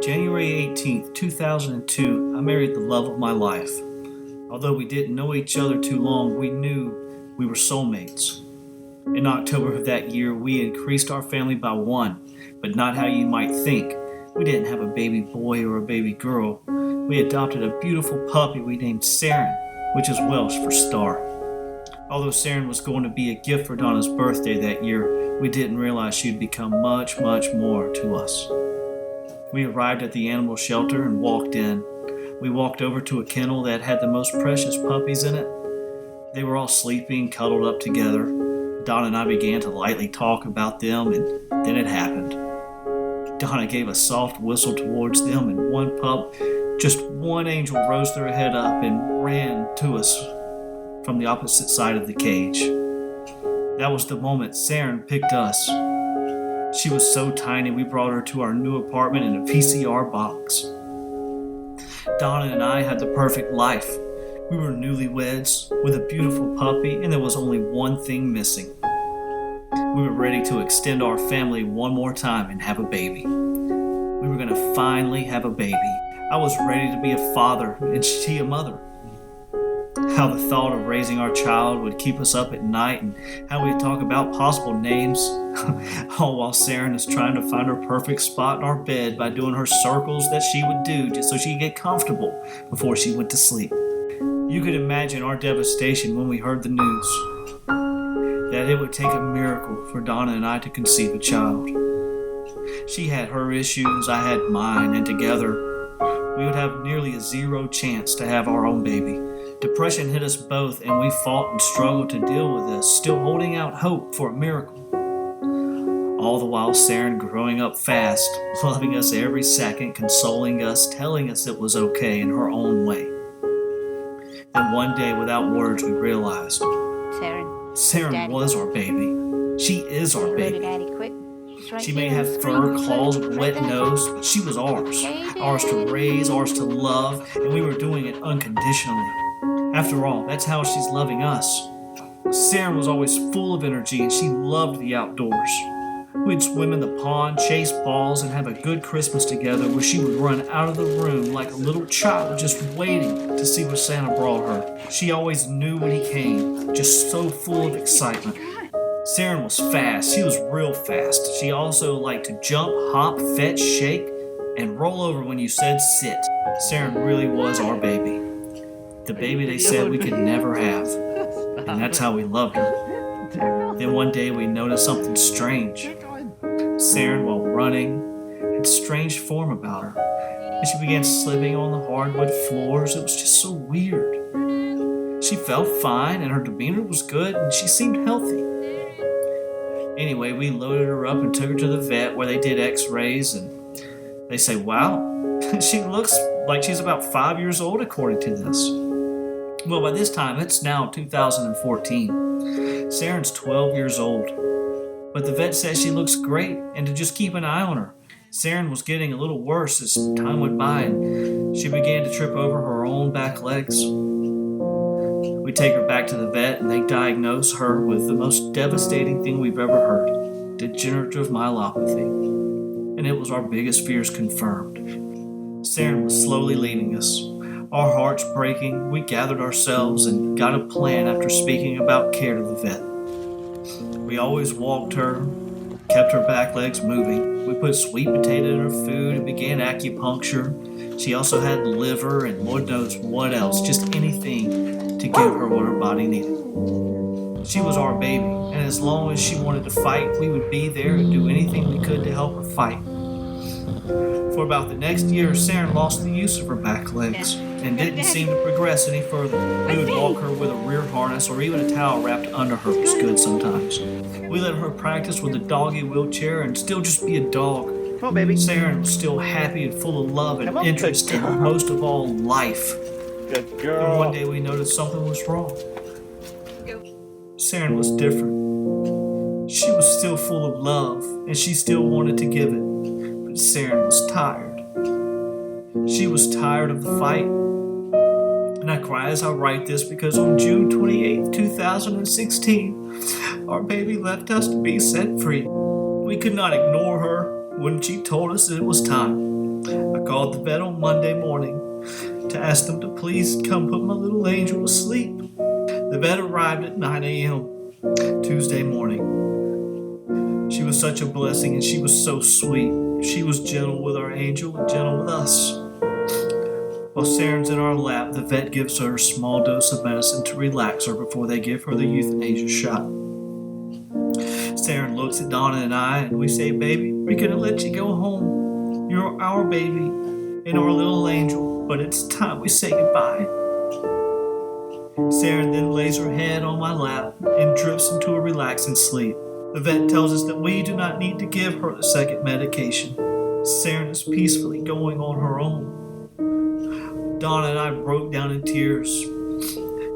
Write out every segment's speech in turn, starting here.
January 18th, 2002, I married the love of my life. Although we didn't know each other too long, we knew we were soulmates. In October of that year, we increased our family by one, but not how you might think. We didn't have a baby boy or a baby girl. We adopted a beautiful puppy we named Seren, which is Welsh for star. Although Seren was going to be a gift for Donna's birthday that year, we didn't realize she'd become much, much more to us. We arrived at the animal shelter and walked in. We walked over to a kennel that had the most precious puppies in it. They were all sleeping, cuddled up together. Donna and I began to lightly talk about them, and then it happened. Donna gave a soft whistle towards them, and one pup, just one angel, rose their head up and ran to us from the opposite side of the cage. That was the moment Seren picked us. She was so tiny, we brought her to our new apartment in a VCR box. Donna and I had the perfect life. We were newlyweds with a beautiful puppy, and there was only one thing missing. We were ready to extend our family one more time and have a baby. We were going to finally have a baby. I was ready to be a father and she a mother. How the thought of raising our child would keep us up at night, and how we'd talk about possible names, all while Seren is trying to find her perfect spot in our bed by doing her circles that she would do just so she'd get comfortable before she went to sleep. You could imagine our devastation when we heard the news that it would take a miracle for Donna and I to conceive a child. She had her issues, I had mine, and together we would have nearly a zero chance to have our own baby. Depression hit us both, and we fought and struggled to deal with this, still holding out hope for a miracle. All the while Seren growing up fast, loving us every second, consoling us, telling us it was okay in her own way. Then one day, without words, we realized Seren was our baby. She is our baby. She may have fur, claws, wet nose, but she was ours. Ours to raise, ours to love, and we were doing it unconditionally. After all, that's how she's loving us. Seren was always full of energy, and she loved the outdoors. We'd swim in the pond, chase balls, and have a good Christmas together where she would run out of the room like a little child just waiting to see what Santa brought her. She always knew when he came, just so full of excitement. Seren was fast. She was real fast. She also liked to jump, hop, fetch, shake, and roll over when you said sit. Seren really was our baby. The baby they said we could never have. And that's how we loved her. Then one day we noticed something strange. Seren, while running, had a strange form about her. And she began slipping on the hardwood floors. It was just so weird. She felt fine, and her demeanor was good, and she seemed healthy. Anyway, we loaded her up and took her to the vet where they did x-rays, and they say, wow, she looks like she's about 5 years old according to this. Well, by this time, it's now 2014. Seren's 12 years old. But the vet says she looks great and to just keep an eye on her. Seren was getting a little worse as time went by, and she began to trip over her own back legs. We take her back to the vet, and they diagnose her with the most devastating thing we've ever heard, degenerative myelopathy. And it was our biggest fears confirmed. Seren was slowly leaving us. Our hearts breaking, we gathered ourselves and got a plan after speaking about care to the vet. We always walked her, kept her back legs moving. We put sweet potato in her food and began acupuncture. She also had liver and Lord knows what else, just anything to give her what her body needed. She was our baby, and as long as she wanted to fight, we would be there and do anything we could to help her fight. For about the next year, Seren lost the use of her back legs and didn't seem to progress any further. We would walk her with a rear harness or even a towel wrapped under her was good sometimes. We let her practice with a doggy wheelchair and still just be a dog. Come on, baby. Seren was still happy and full of love and interest and most of all, life. Good girl. And one day we noticed something was wrong. Seren was different. She was still full of love and she still wanted to give it. But Seren was tired. She was tired of the fight. And I cry as I write this because on June 28th, 2016, our baby left us to be set free. We could not ignore her when she told us it was time. I called the vet on Monday morning to ask them to please come put my little angel to sleep. The vet arrived at 9 a.m. Tuesday morning. She was such a blessing and she was so sweet. She was gentle with our angel and gentle with us. While Seren's in our lap, the vet gives her a small dose of medicine to relax her before they give her the euthanasia shot. Seren looks at Donna and I and we say, "Baby, we're gonna let you go home. You're our baby and our little angel, but it's time we say goodbye." Seren then lays her head on my lap and drifts into a relaxing sleep. The vet tells us that we do not need to give her the second medication. Seren is peacefully going on her own. Donna and I broke down in tears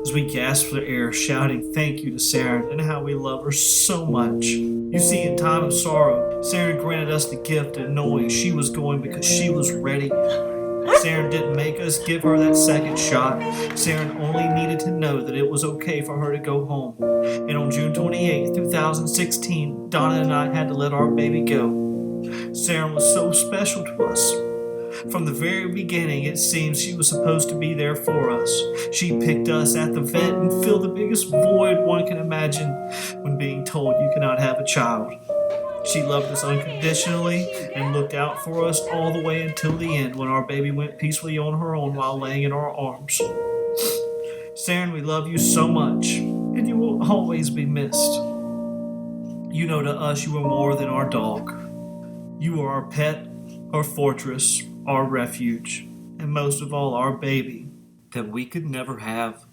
as we gasped for air, shouting thank you to Seren and how we love her so much. You see, in time of sorrow, Seren granted us the gift of knowing she was going because she was ready. Seren didn't make us give her that second shot. Seren only needed to know that it was okay for her to go home. And on June 28, 2016, Donna and I had to let our baby go. Seren was so special to us. From the very beginning, it seems she was supposed to be there for us. She picked us at the vet and filled the biggest void one can imagine when being told you cannot have a child. She loved us unconditionally and looked out for us all the way until the end when our baby went peacefully on her own while laying in our arms. Seren, we love you so much, and you will always be missed. You know, to us, you are more than our dog. You are our pet, our fortress, our refuge, and most of all, our baby that we could never have